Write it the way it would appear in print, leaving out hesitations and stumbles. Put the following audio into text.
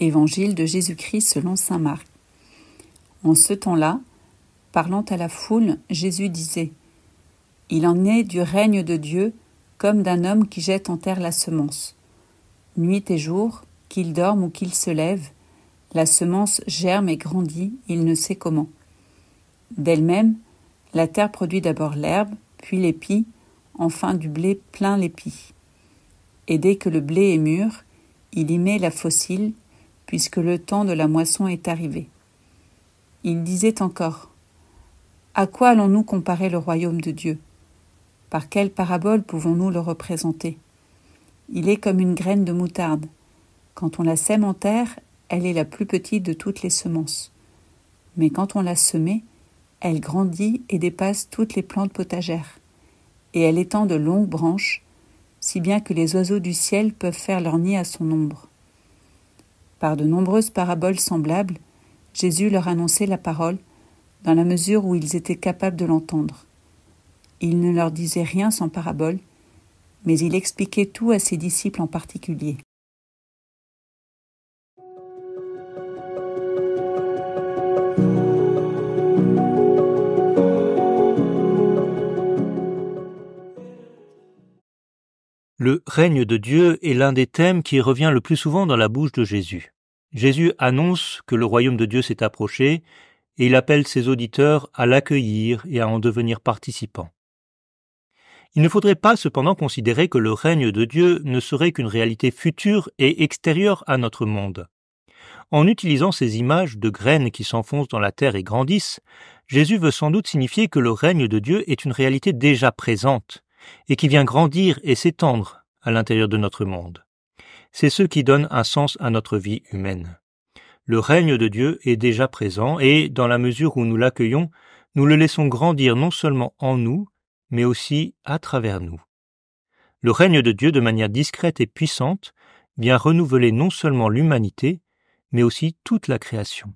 Évangile de Jésus-Christ selon saint Marc. En ce temps-là, parlant à la foule, Jésus disait : « Il en est du règne de Dieu comme d'un homme qui jette en terre la semence. Nuit et jour, qu'il dorme ou qu'il se lève, la semence germe et grandit, il ne sait comment. D'elle-même, la terre produit d'abord l'herbe, puis l'épi, enfin du blé plein l'épi. Et dès que le blé est mûr, il y met la faucille, puisque le temps de la moisson est arrivé. » Il disait encore : « À quoi allons-nous comparer le royaume de Dieu ? Par quelle parabole pouvons-nous le représenter ? Il est comme une graine de moutarde. Quand on la sème en terre, elle est la plus petite de toutes les semences. Mais quand on l'a semée, elle grandit et dépasse toutes les plantes potagères. Et elle étend de longues branches, si bien que les oiseaux du ciel peuvent faire leur nid à son ombre. » Par de nombreuses paraboles semblables, Jésus leur annonçait la parole, dans la mesure où ils étaient capables de l'entendre. Il ne leur disait rien sans parabole, mais il expliquait tout à ses disciples en particulier. Le règne de Dieu est l'un des thèmes qui revient le plus souvent dans la bouche de Jésus. Jésus annonce que le royaume de Dieu s'est approché et il appelle ses auditeurs à l'accueillir et à en devenir participants. Il ne faudrait pas cependant considérer que le règne de Dieu ne serait qu'une réalité future et extérieure à notre monde. En utilisant ces images de graines qui s'enfoncent dans la terre et grandissent, Jésus veut sans doute signifier que le règne de Dieu est une réalité déjà présente et qui vient grandir et s'étendre à l'intérieur de notre monde. C'est ce qui donne un sens à notre vie humaine. Le règne de Dieu est déjà présent et, dans la mesure où nous l'accueillons, nous le laissons grandir non seulement en nous, mais aussi à travers nous. Le règne de Dieu, de manière discrète et puissante, vient renouveler non seulement l'humanité, mais aussi toute la création.